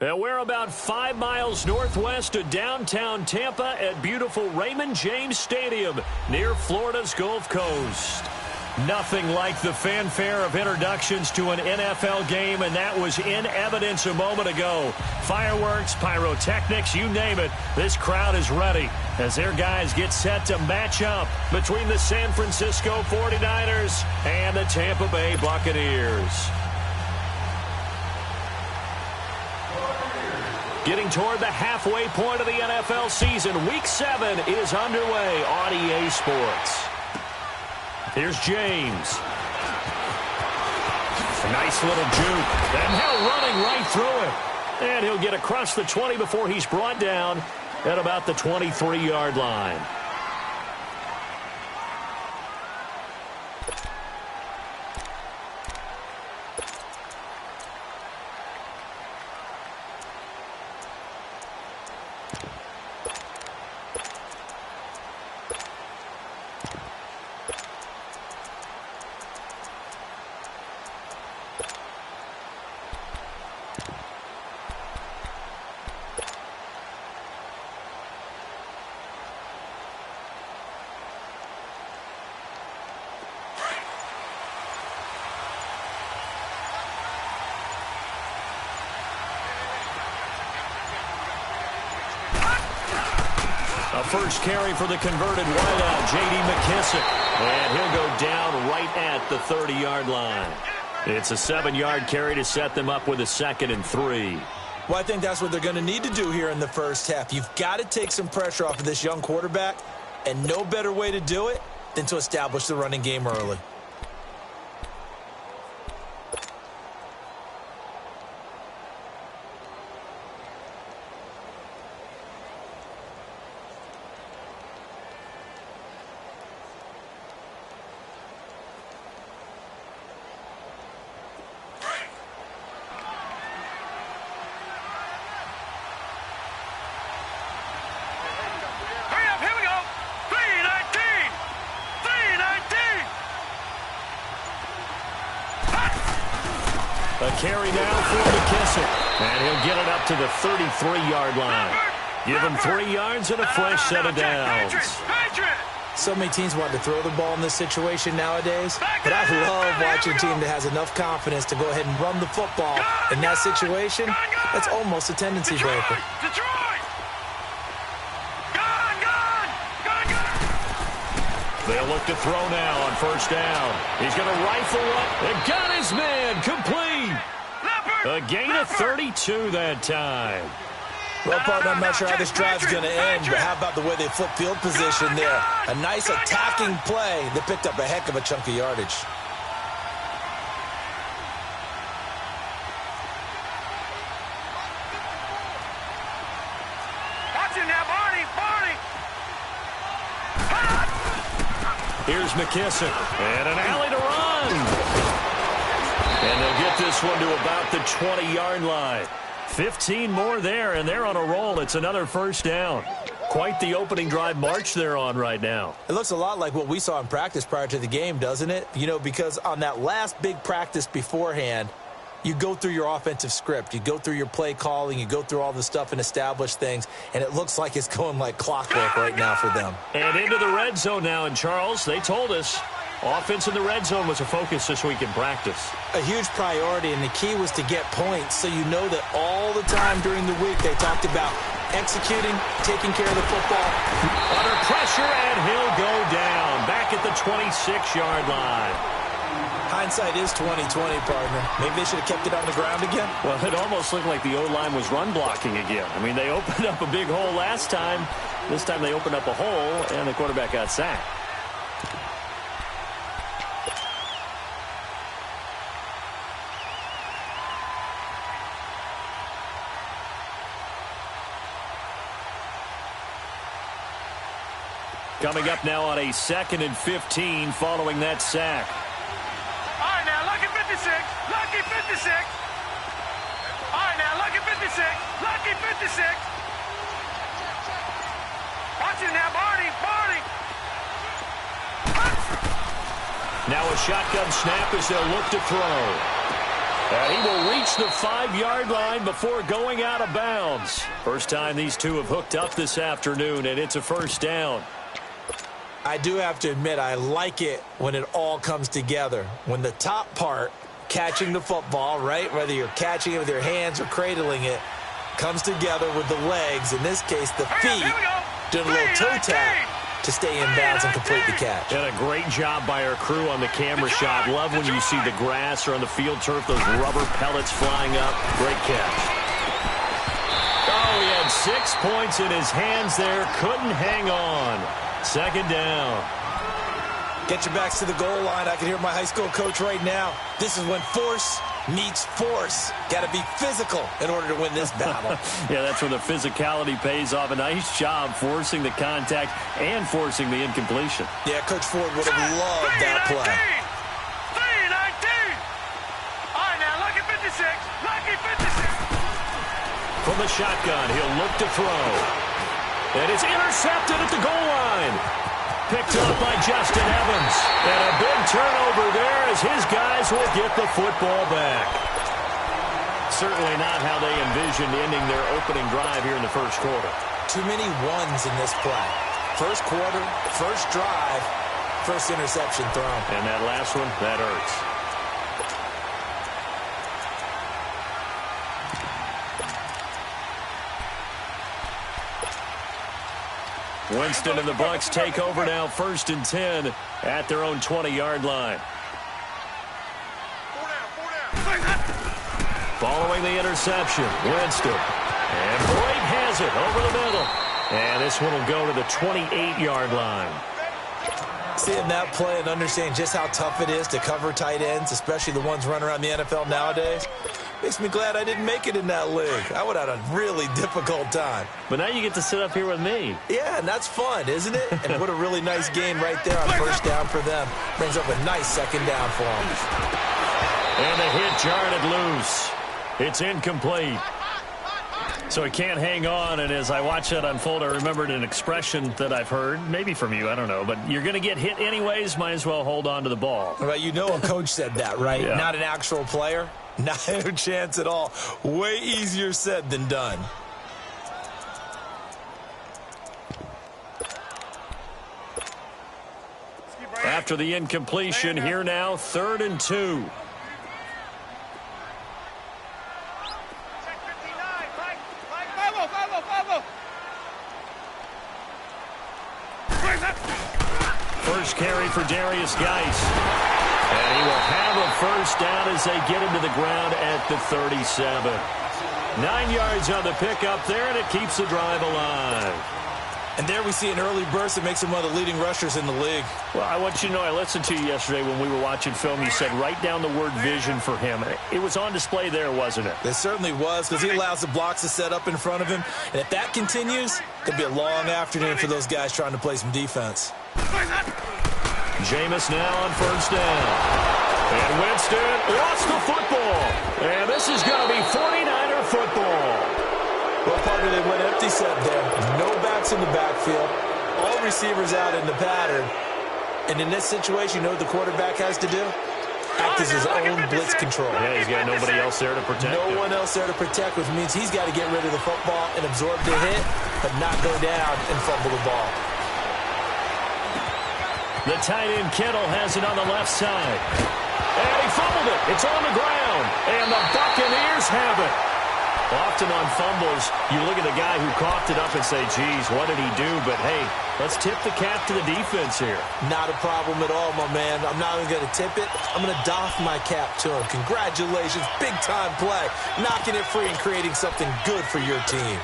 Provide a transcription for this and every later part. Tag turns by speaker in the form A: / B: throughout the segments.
A: And we're about 5 miles northwest of downtown Tampa at beautiful Raymond James Stadium near Florida's Gulf Coast. Nothing like the fanfare of introductions to an NFL game, and that was in evidence a moment ago. Fireworks, pyrotechnics, you name it, this crowd is ready as their guys get set to match up between the San Francisco 49ers and the Tampa Bay Buccaneers. Getting toward the halfway point of the NFL season, Week 7 is underway on EA Sports. Here's James. A nice little juke. And now running right through it. And he'll get across the 20 before he's brought down at about the 23-yard line. A first carry for the converted wideout, J.D. McKissick. And he'll go down right at the 30-yard line. It's a 7-yard carry to set them up with a 2nd and 3.
B: Well, I think that's what they're going to need to do here in the first half. You've got to take some pressure off of this young quarterback, and no better way to do it than to establish the running game early.
A: A carry now for McKissick. And he'll get it up to the 33-yard line. Give him 3 yards and a fresh set of downs.
B: So many teams want to throw the ball in this situation nowadays, but I love watching a team that has enough confidence to go ahead and run the football. In that situation, that's almost a tendency breaker.
A: They'll look to throw now on first down. He's going to rifle up and got his man complete. A gain of 32 that time.
B: Well, partner, I'm not sure how this drive's going to end, but how about the way they flip field position there? A nice attacking play that picked up a heck of a chunk of yardage.
A: Here's McKissick, and an alley to run. And they'll get this one to about the 20-yard line. 15 more there, and they're on a roll. It's another first down. Quite the opening drive march they're on right now.
B: It looks a lot like what we saw in practice prior to the game, doesn't it? You know, because on that last big practice beforehand, you go through your offensive script. You go through your play calling. You go through all the stuff and establish things. And it looks like it's going like clockwork right now for them.
A: And into the red zone now. And, Charles, they told us offense in the red zone was a focus this week in practice.
B: A huge priority, and the key was to get points. So you know that all the time during the week they talked about executing, taking care of the football.
A: Under pressure, and he'll go down. Back at the 26-yard line.
B: Hindsight is 20/20, partner. Maybe they should have kept it on the ground again.
A: Well, it almost looked like the O-line was run blocking again. I mean, they opened up a big hole last time. This time they opened up a hole, and the quarterback got sacked. Coming up now on a 2nd and 15 following that sack.
C: All right, now, lucky 56. Lucky 56. All right, now, lucky 56. Lucky 56. Watch it now, Barney. Barney.
A: Now a shotgun snap as they'll look to throw. And he will reach the 5-yard line before going out of bounds. First time these two have hooked up this afternoon, and it's a first down.
B: I do have to admit, I like it when it all comes together. When the top part, catching the football, right, whether you're catching it with your hands or cradling it, comes together with the legs, in this case the feet, doing a little toe tap to stay in bounds and complete the catch.
A: And a great job by our crew on the camera shot. Love when you see the grass or on the field turf, those rubber pellets flying up. Great catch. Oh, he had 6 points in his hands there. Couldn't hang on. Second down.
B: Get your backs to the goal line. I can hear my high school coach right now. This is when force meets force. Got to be physical in order to win this battle.
A: Yeah, that's where the physicality pays off. A nice job forcing the contact and forcing the incompletion.
B: Yeah, Coach Ford would have loved that play.
C: 3-19. All right, now, lucky 56. Lucky 56.
A: From the shotgun, he'll look to throw. And it's intercepted at the goal line. Picked up by Justin Evans. And a big turnover there as his guys will get the football back. Certainly not how they envisioned ending their opening drive here in the first quarter.
B: Too many ones in this play. First quarter, first drive, first interception thrown.
A: And that last one, that hurts. Winston and the Bucs take over now, 1st and 10 at their own 20-yard line. Following the interception, Winston. And Boyd has it over the middle. And this one will go to the 28-yard line.
B: Seeing that play and understanding just how tough it is to cover tight ends, especially the ones running around the NFL nowadays, makes me glad I didn't make it in that league. I would have had a really difficult time.
A: But now you get to sit up here with me.
B: Yeah, and that's fun, isn't it? And what a really nice game right there on first down for them. Brings up a nice second down for them.
A: And the hit jarred it loose. It's incomplete. So he can't hang on, and as I watch that unfold, I remembered an expression that I've heard, maybe from you, I don't know, but you're going to get hit anyways, might as well hold on to the ball.
B: Well, you know a coach said that, right?
A: Yeah.
B: Not an actual player. Not a chance at all. Way easier said than done.
A: After the incompletion, here now, 3rd and 2. First carry for Darius Geis. And he will have a first down as they get him to the ground at the 37. 9 yards on the pickup there, and it keeps the drive alive.
B: And there we see an early burst that makes him one of the leading rushers in the league.
A: Well, I want you to know, I listened to you yesterday when we were watching film. You said write down the word vision for him. It was on display there, wasn't it?
B: It certainly was, because he allows the blocks to set up in front of him. And if that continues, it could be a long afternoon for those guys trying to play some defense.
A: Jameis now on first down. And Winston lost the football. And this is going to be 49er football.
B: Well, partner, they went empty set there. No backs in the backfield. All receivers out in the pattern. And in this situation, you know what the quarterback has to do? Act as his own blitz control.
A: Yeah, he's got nobody else there to protect him.
B: No one else there to protect, which means he's got to get rid of the football and absorb the hit, but not go down and fumble the ball.
A: The tight end Kittle has it on the left side. And he fumbled it. It's on the ground. And the Buccaneers have it. Often on fumbles, you look at the guy who coughed it up and say, geez, what did he do? But, hey, let's tip the cap to the defense here.
B: Not a problem at all, my man. I'm not even going to tip it. I'm going to doff my cap to him. Congratulations. Big-time play. Knocking it free and creating something good for your team.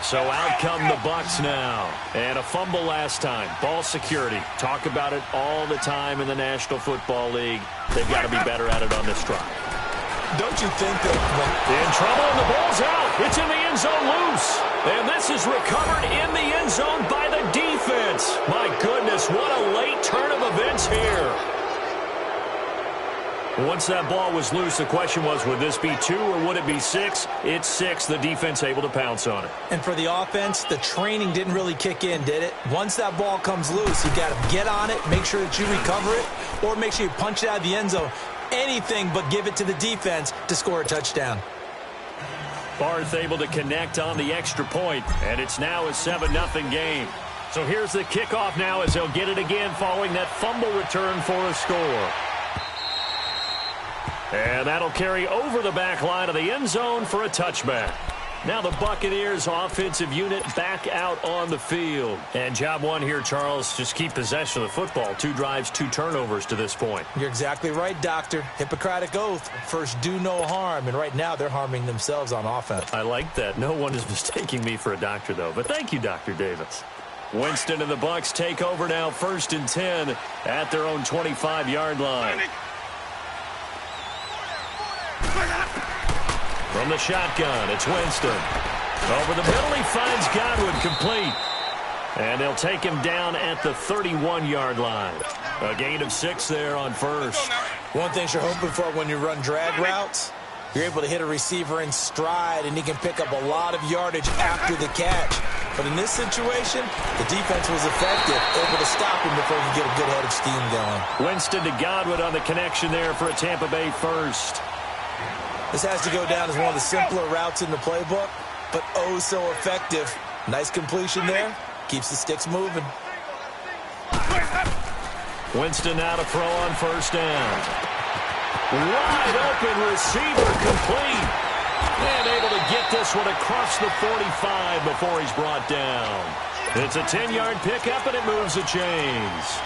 A: So out come the Bucs now. And a fumble last time. Ball security. Talk about it all the time in the National Football League. They've got to be better at it on this drive.
B: Don't you think that...
A: In trouble, and the ball's out. It's in the end zone loose. And this is recovered in the end zone by the defense. My goodness, what a late turn of events here. Once that ball was loose, the question was, would this be 2 or would it be 6? It's 6. The defense able to pounce on it.
B: And for the offense, the training didn't really kick in, did it? Once that ball comes loose, you got to get on it, make sure that you recover it, or make sure you punch it out of the end zone. anything but give it to the defense to score a touchdown.
A: Barth able to connect on the extra point, and it's now a 7-0 game. So here's the kickoff now as they'll get it again following that fumble return for a score. And that'll carry over the back line of the end zone for a touchback. Now the Buccaneers offensive unit back out on the field. And job one here, Charles, just keep possession of the football. 2 drives, 2 turnovers to this point.
B: You're exactly right, Doctor. Hippocratic oath. First, do no harm. And right now, they're harming themselves on offense.
A: I like that. No one is mistaking me for a doctor, though. But thank you, Dr. Davis. Winston and the Bucs take over now, 1st and 10 at their own 25-yard line. From the shotgun, it's Winston. Over the middle, he finds Godwin complete. And they'll take him down at the 31-yard line. A gain of 6 there on first.
B: One thing you're hoping for when you run drag routes, you're able to hit a receiver in stride, and he can pick up a lot of yardage after the catch. But in this situation, the defense was effective, able to stop him before he could get a good head of steam going.
A: Winston to Godwin on the connection there for a Tampa Bay first.
B: This has to go down as one of the simpler routes in the playbook, but oh so effective. Nice completion there. Keeps the sticks moving.
A: Winston now to throw on first down. Wide open receiver complete. And able to get this one across the 45 before he's brought down. It's a 10-yard pickup, and it moves the chains.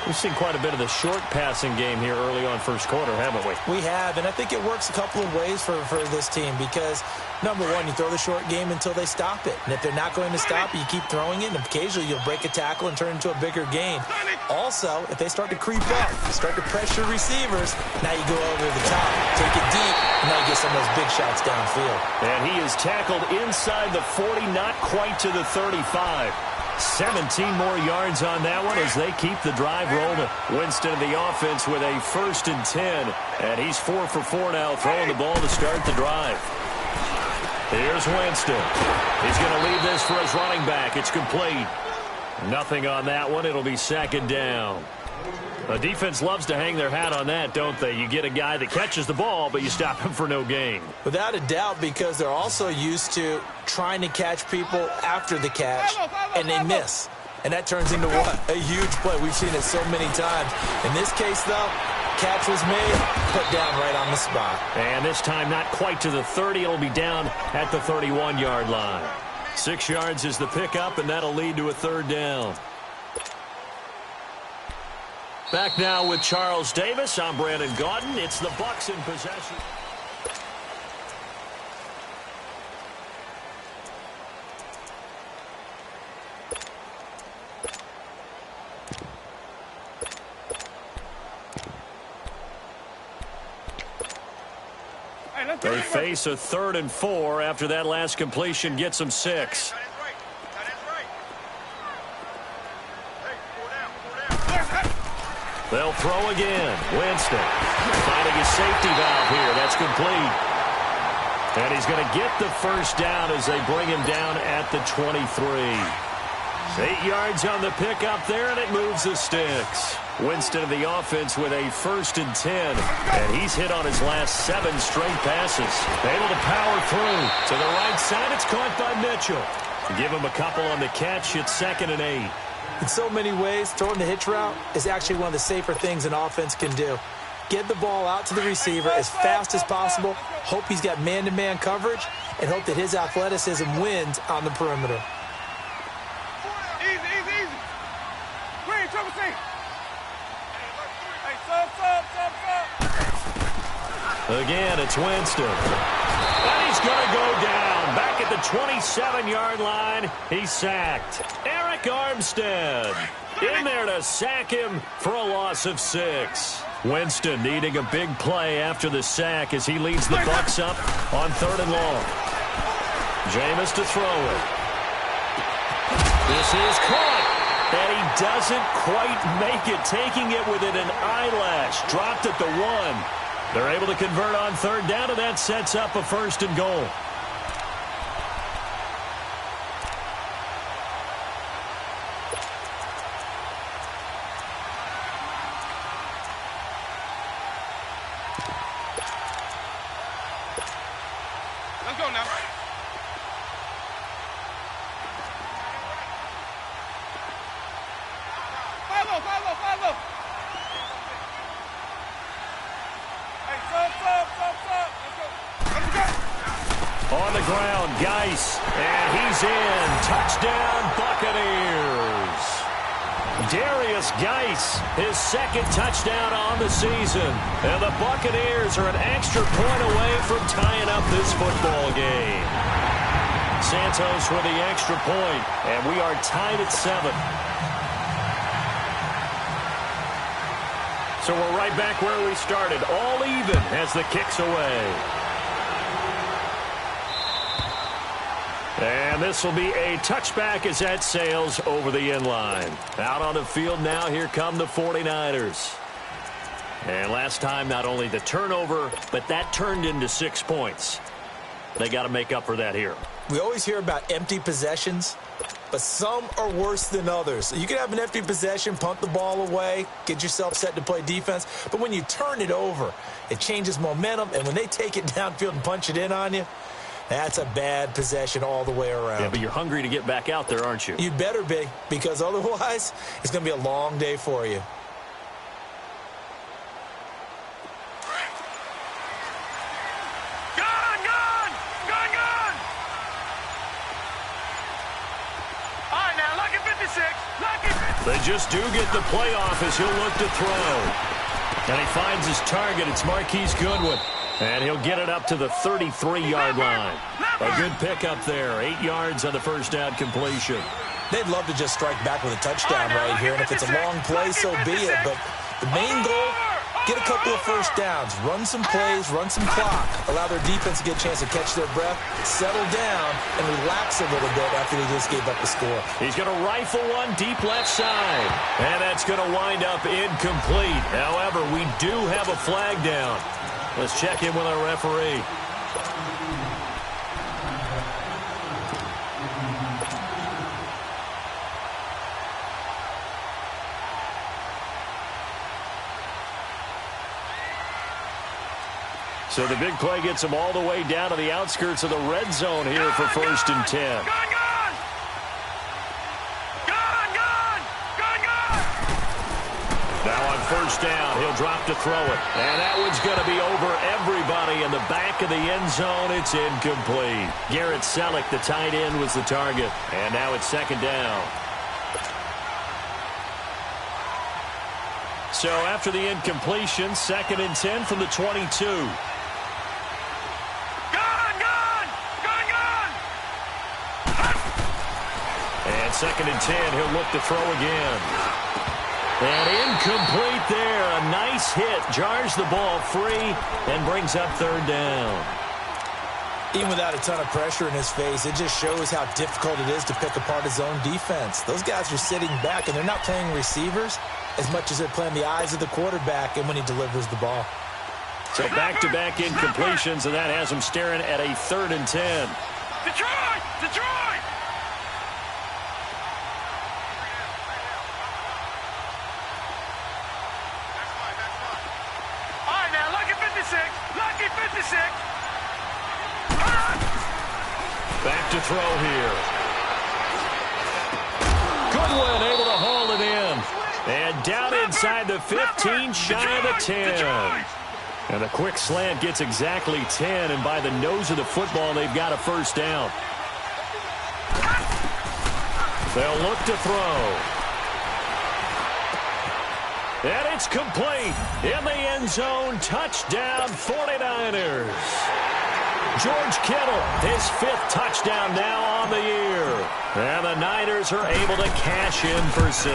A: We've seen quite a bit of the short passing game here early on first quarter, haven't we?
B: We have, and I think it works a couple of ways for this team because, number one, you throw the short game until they stop it. And if they're not going to stop it, you keep throwing it, and occasionally you'll break a tackle and turn it into a bigger gain. Also, if they start to creep up, start to pressure receivers, now you go over the top, take it deep, and now you get some of those big shots downfield.
A: And he is tackled inside the 40, not quite to the 35. 17 more yards on that one as they keep the drive rolling. Winston of the offense with a 1st and 10. And he's 4 for 4 now, throwing the ball to start the drive. Here's Winston. He's going to leave this for his running back. It's complete. Nothing on that one. It'll be 2nd down. The defense loves to hang their hat on that, don't they? You get a guy that catches the ball, but you stop him for no gain.
B: Without a doubt, because they're also used to trying to catch people after the catch, and they miss. And that turns into what? A huge play. We've seen it so many times. In this case, though, catch was made, put down right on the spot.
A: And this time not quite to the 30. It'll be down at the 31-yard line. 6 yards is the pickup, and that'll lead to a 3rd down. Back now with Charles Davis. I'm Brandon Gaudin. It's the Bucs in possession. They face a 3rd and 4 after that last completion gets them 6. They'll throw again. Winston finding his safety valve here. That's complete. And he's going to get the 1st down as they bring him down at the 23. 8 yards on the pickup there, and it moves the sticks. Winston of the offense with a 1st and 10. And he's hit on his last 7 straight passes. Able to power through. To the right side, it's caught by Mitchell. Give him a couple on the catch. It's 2nd and 8.
B: In so many ways, throwing the hitch route is actually one of the safer things an offense can do. Get the ball out to the receiver as fast as possible, hope he's got man-to-man coverage, and hope that his athleticism wins on the perimeter.
C: Easy, easy, easy. Green, triple C. Hey, sub.
A: Again, it's Winston. And he's going to go down. Back at the 27-yard line, he's sacked. Eric Armstead in there to sack him for a loss of 6. Winston needing a big play after the sack as he leads the Bucs up on 3rd and long. Jameis to throw it. This is caught. And he doesn't quite make it, taking it within an eyelash. Dropped at the 1. They're able to convert on 3rd down, and that sets up a 1st and goal.
C: Let's go now. Follow. Hey, sub. Let's go.
A: On the ground, Geis, and he's in. Touchdown, Buccaneers. Darius Geis, his second touchdown on the season. And the Buccaneers are an extra point away from tying up this football game. Santos with the extra point, and we are tied at 7. So we're right back where we started, all even as the kick's away. And this will be a touchback as that sails over the end line. Out on the field now, here come the 49ers. And last time, not only the turnover, but that turned into 6 points. They got to make up for that here.
B: We always hear about empty possessions, but some are worse than others. You can have an empty possession, punt the ball away, get yourself set to play defense, but when you turn it over, it changes momentum, and when they take it downfield and punch it in on you, that's a bad possession all the way around.
A: Yeah, but you're hungry to get back out there, aren't you?
B: You better be, because otherwise, it's going to be a long day for you.
A: They just do get the playoff as he'll look to throw. And he finds his target. It's Marquise Goodwin. And he'll get it up to the 33-yard line. A good pickup there. 8 yards on the first down completion.
B: They'd love to just strike back with a touchdown right here. And if it's a long play, so be it. But the main goal, get a couple of first downs. Run some plays, run some clock. Allow their defense to get a chance to catch their breath, settle down, and relax a little bit after they just gave up the score.
A: He's going to rifle one deep left side. And that's going to wind up incomplete. However, we do have a flag down. Let's check in with our referee. So the big play gets him all the way down to the outskirts of the red zone here for 1st and 10. Now on 1st down, he'll drop to throw it. And that one's going to be over everybody in the back of the end zone. It's incomplete. Garrett Selleck, the tight end, was the target. And now it's 2nd down. So after the incompletion, 2nd and 10 from the 22. And 2nd and 10, he'll look to throw again. And incomplete there. A nice hit. Jars the ball free and brings up 3rd down.
B: Even without a ton of pressure in his face, it just shows how difficult it is to pick apart his own defense. Those guys are sitting back, and they're not playing receivers as much as they're playing the eyes of the quarterback and when he delivers the ball.
A: So back-to-back incompletions, and that has him staring at a 3rd and 10.
C: Detroit! All right, now, lucky 56.
A: Back to throw here. Goodwin able to haul it in. And down inside the 15, shy of the 10. And a quick slant gets exactly 10, and by the nose of the football, they've got a 1st down. They'll look to throw. And it's complete. In the end zone, touchdown 49ers. George Kittle, his 5th touchdown now on the year. And the Niners are able to cash in for 6.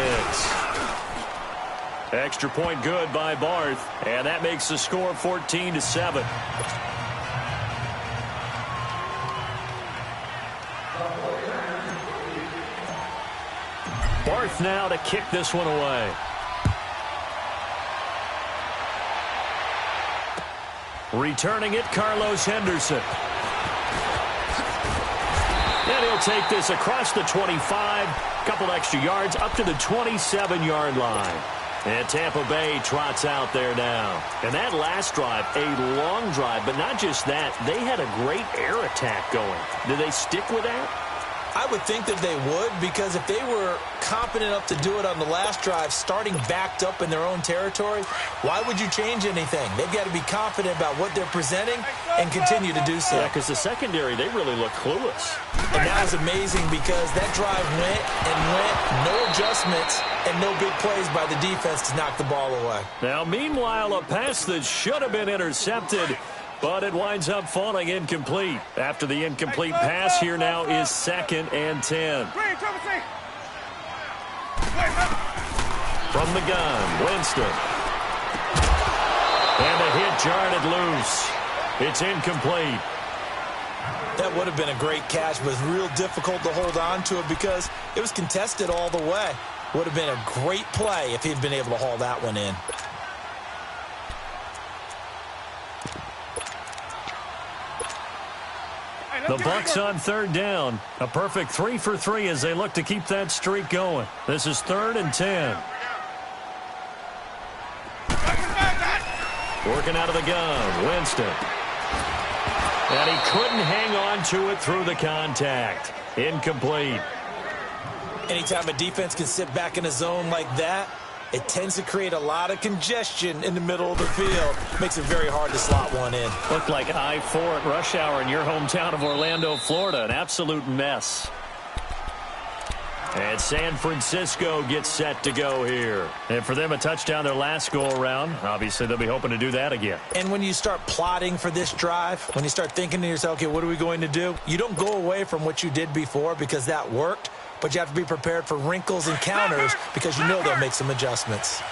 A: Extra point good by Barth, and that makes the score 14-7. Barth now to kick this one away. Returning it, Carlos Henderson. And he'll take this across the 25, couple extra yards, up to the 27-yard line. And Tampa Bay trots out there now. And that last drive, a long drive, but not just that. They had a great air attack going. Do they stick with that?
B: I would think that they would, because if they were confident enough to do it on the last drive, starting backed up in their own territory, why would you change anything? They've got to be confident about what they're presenting and continue to do so.
A: Yeah, because the secondary, they really look clueless.
B: And that was amazing because that drive went and went, no adjustments, and no big plays by the defense to knock the ball away.
A: Now, meanwhile, a pass that should have been intercepted, but it winds up falling incomplete. After the incomplete pass, here now is 2nd and 10. From the gun, Winston. And the hit jarred it loose. It's incomplete.
B: That would have been a great catch, but it was real difficult to hold on to it because it was contested all the way. Would have been a great play if he'd been able to haul that one in.
A: The Bucs on 3rd down. A perfect 3 for 3 as they look to keep that streak going. This is 3rd and 10. Working out of the gun, Winston. And he couldn't hang on to it through the contact. Incomplete.
B: Anytime a defense can sit back in a zone like that, it tends to create a lot of congestion in the middle of the field. Makes it very hard to slot one in.
A: Looked like I-4 at rush hour in your hometown of Orlando, Florida. An absolute mess. And San Francisco gets set to go here. And for them, a touchdown their last go-around. Obviously, they'll be hoping to do that again.
B: And when you start plotting for this drive, when you start thinking to yourself, okay, what are we going to do? You don't go away from what you did before because that worked. But you have to be prepared for wrinkles and counters because you know they'll make some adjustments.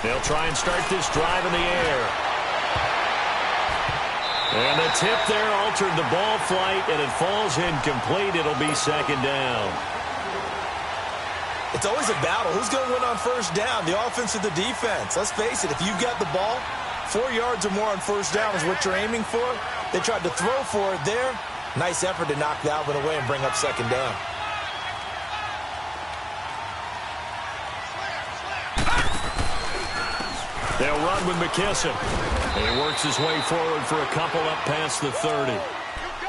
A: They'll try and start this drive in the air. And the tip there altered the ball flight, and it falls incomplete. It'll be 2nd down.
B: It's always a battle. Who's going to win on 1st down, the offense or the defense? Let's face it, if you've got the ball, 4 yards or more on 1st down is what you're aiming for. They tried to throw for it there. Nice effort to knock that one away and bring up 2nd down.
A: They'll run with McKissick. He works his way forward for a couple up past the 30.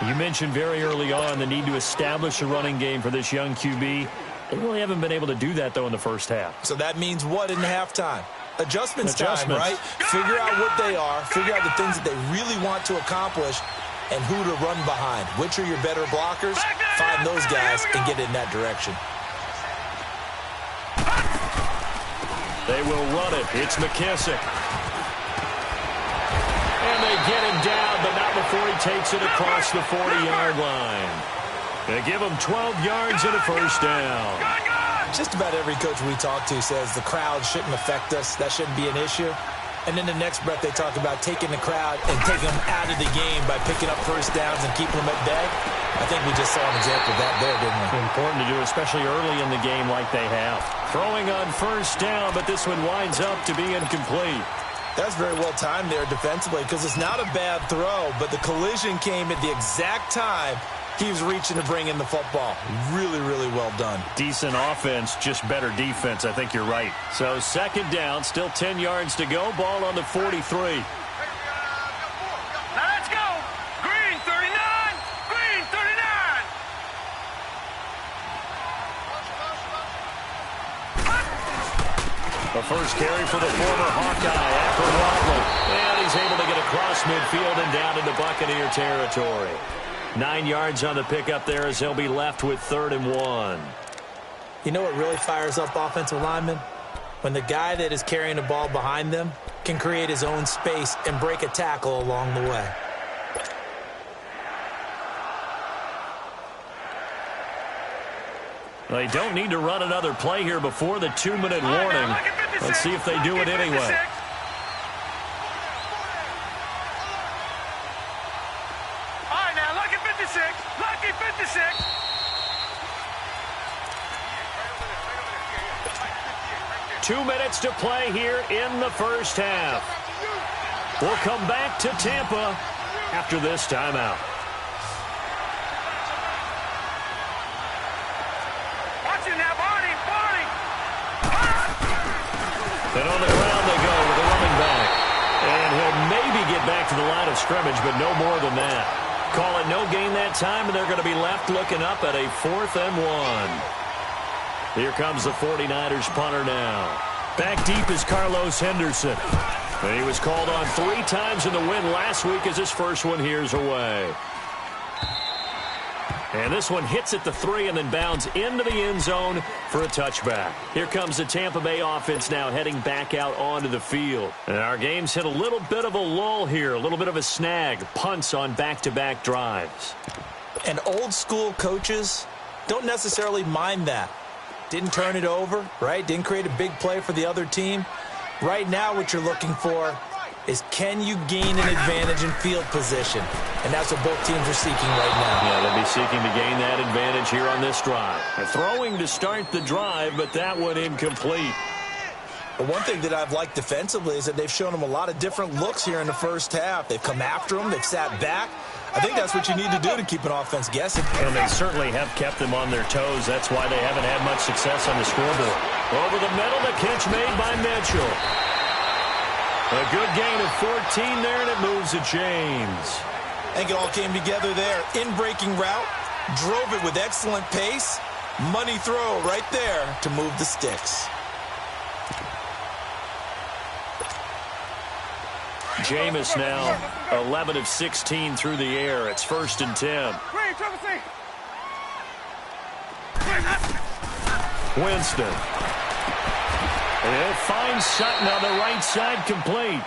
A: You mentioned very early on the need to establish a running game for this young QB. They really haven't been able to do that, though, in the first half.
B: So that means what in halftime? Adjustments time, right? Figure out what they are. Figure out the things that they really want to accomplish and who to run behind. Which are your better blockers? Find those guys and get in that direction.
A: They will run it. It's McKissick. And they get him down, but not before he takes it across the 40-yard line. They give him 12 yards and a 1st down.
B: Just about every coach we talk to says the crowd shouldn't affect us. That shouldn't be an issue. And in the next breath, they talk about taking the crowd and taking them out of the game by picking up 1st downs and keeping them at bay. I think we just saw an example of that there, didn't we?
A: Important to do, especially early in the game like they have. Throwing on 1st down, but this one winds up to be incomplete.
B: That's very well timed there defensively because it's not a bad throw, but the collision came at the exact time he was reaching to bring in the football. Really, really well done.
A: Decent offense, just better defense. I think you're right. So 2nd down, still 10 yards to go. Ball on the 43.
C: Now let's go. Green 39. Green 39.
A: The first carry for the former Hawkeye after Waddle. And he's able to get across midfield and down into Buccaneer territory. 9 yards on the pickup there as they'll be left with 3rd and 1.
B: You know what really fires up offensive linemen? When the guy that is carrying the ball behind them can create his own space and break a tackle along the way.
A: They don't need to run another play here before the 2-minute warning. Let's see if they do it anyway.
C: Lucky 56.
A: 2 minutes to play here in the 1st half. We'll come back to Tampa after this timeout.
C: Watch it now, Barney.
A: And on the ground they go with a running back. And he'll maybe get back to the line of scrimmage, but no more than that. Call it no gain that time, and they're going to be left looking up at a 4th and 1. Here comes the 49ers punter now. Back deep is Carlos Henderson. And he was called on 3 times in the win last week as his first one here's away. And this one hits at the 3 and then bounds into the end zone for a touchback. Here comes the Tampa Bay offense now heading back out onto the field. And our game's hit a little bit of a lull here, a little bit of a snag. Punts on back-to-back drives.
B: And old-school coaches don't necessarily mind that. Didn't turn it over, right? Didn't create a big play for the other team. Right now what you're looking for is can you gain an advantage in field position? And that's what both teams are seeking right now.
A: Yeah, they'll be seeking to gain that advantage here on this drive. They're throwing to start the drive, but that one incomplete.
B: But one thing that I've liked defensively is that they've shown them a lot of different looks here in the first half. They've come after them. They've sat back. I think that's what you need to do to keep an offense guessing.
A: And they certainly have kept them on their toes. That's why they haven't had much success on the scoreboard. Over the middle, the catch made by Mitchell. A good gain of 14 there, and it moves to James.
B: I think it all came together there. In-breaking route, drove it with excellent pace. Money throw right there to move the sticks.
A: Jameis now 11 of 16 through the air. It's 1st and 10. Winston. And he'll find Sutton on the right side, complete.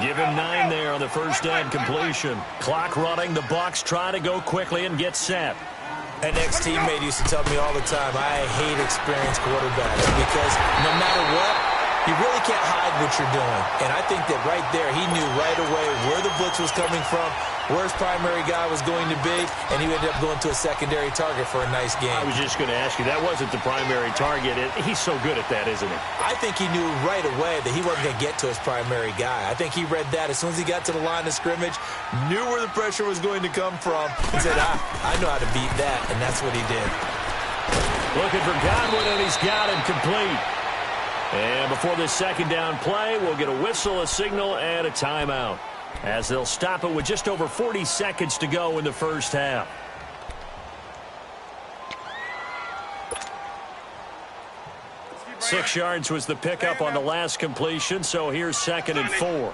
A: Give him 9 there on the first down completion. Clock running. The Bucs try to go quickly and get set.
B: An ex-teammate used to tell me all the time, I hate experienced quarterbacks because no matter what, you really can't hide what you're doing. And I think that right there, he knew right away where the blitz was coming from, where his primary guy was going to be, and he ended up going to a secondary target for a nice game.
A: I was just going to ask you, that wasn't the primary target. He's so good at that, isn't he?
B: I think he knew right away that he wasn't going to get to his primary guy. I think he read that as soon as he got to the line of scrimmage, knew where the pressure was going to come from, and said, I know how to beat that, and that's what he did.
A: Looking for Godwin, and he's got him complete. And before this second down play, we'll get a whistle, a signal, and a timeout, as they'll stop it with just over 40 seconds to go in the first half. Six yards was the pickup on the last completion, so here's 2nd and 4.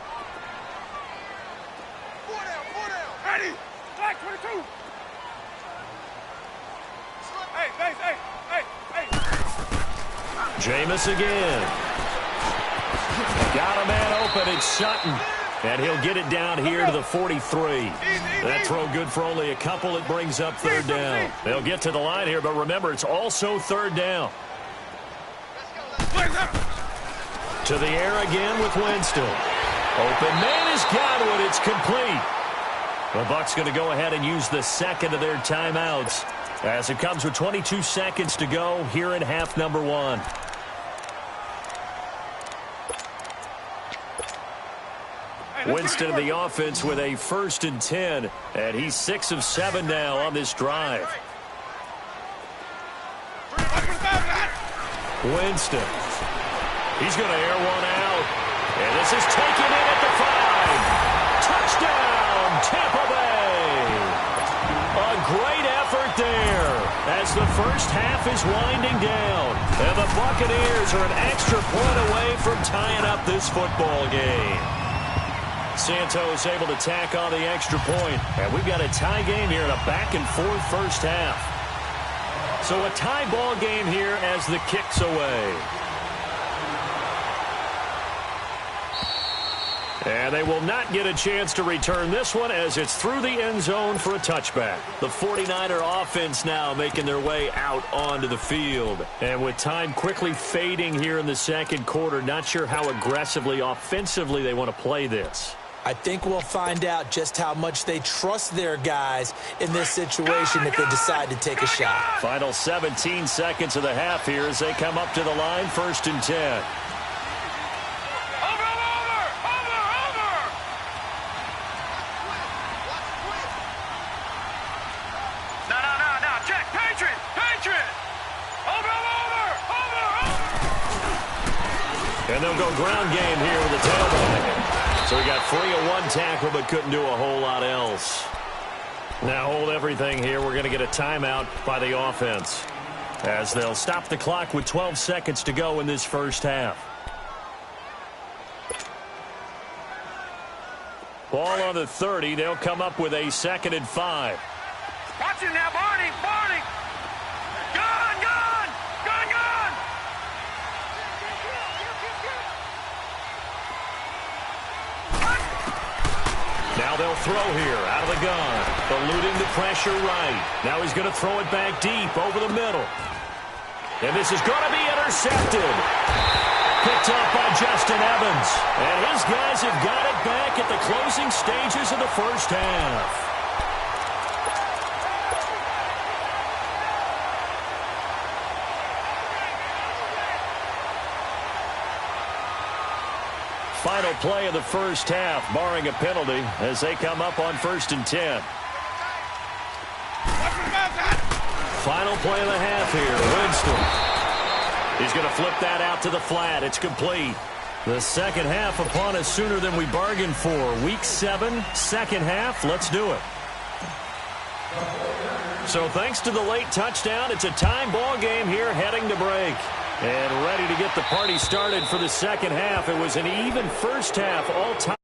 C: Ready? Flag 22. Hey.
A: Jameis again. Got a man open. It's Sutton. And he'll get it down here to the 43. That throw good for only a couple. It brings up 3rd down. They'll get to the line here, but remember, it's also 3rd down. To the air again with Winston. Open man is Godwin. It's complete. The Bucs going to go ahead and use the second of their timeouts as it comes with 22 seconds to go here in half number 1. Winston in the offense with a 1st and 10, and he's 6 of 7 now on this drive. Winston. He's going to air one out, and this is taken in at the 5. Touchdown, Tampa Bay. A great effort there as the first half is winding down, and the Buccaneers are an extra point away from tying up this football game. Santos able to tack on the extra point, and we've got a tie game here in a back-and-forth first half. So a tie ball game here as the kick's away. And they will not get a chance to return this one as it's through the end zone for a touchback. The 49er offense now making their way out onto the field. And with time quickly fading here in the second quarter, not sure how aggressively, offensively they want to play this.
B: I think we'll find out just how much they trust their guys in this situation if they decide to take a shot.
A: Final 17 seconds of the half here as they come up to the line, 1st and 10. And they'll go ground game here with the tailback. So he got free of one tackle but couldn't do a whole lot else. Now hold everything here. We're going to get a timeout by the offense, as they'll stop the clock with 12 seconds to go in this first half. Ball on the 30. They'll come up with a 2nd and 5.
C: Watch it now, Barney. Barney. Gun, gun. Gun, gun.
A: Now they'll throw here out of the gun. Eluding the pressure right. Now he's going to throw it back deep over the middle. And this is going to be intercepted. Picked up by Justin Evans. And his guys have got it back at the closing stages of the first half. Final play of the first half, barring a penalty, as they come up on 1st and 10. Final play of the half here, Winston. He's going to flip that out to the flat. It's complete. The second half upon us sooner than we bargained for. Week 7, second half. Let's do it. So thanks to the late touchdown, it's a time ball game here heading to break. And ready to get the party started for the second half. It was an even first half all time.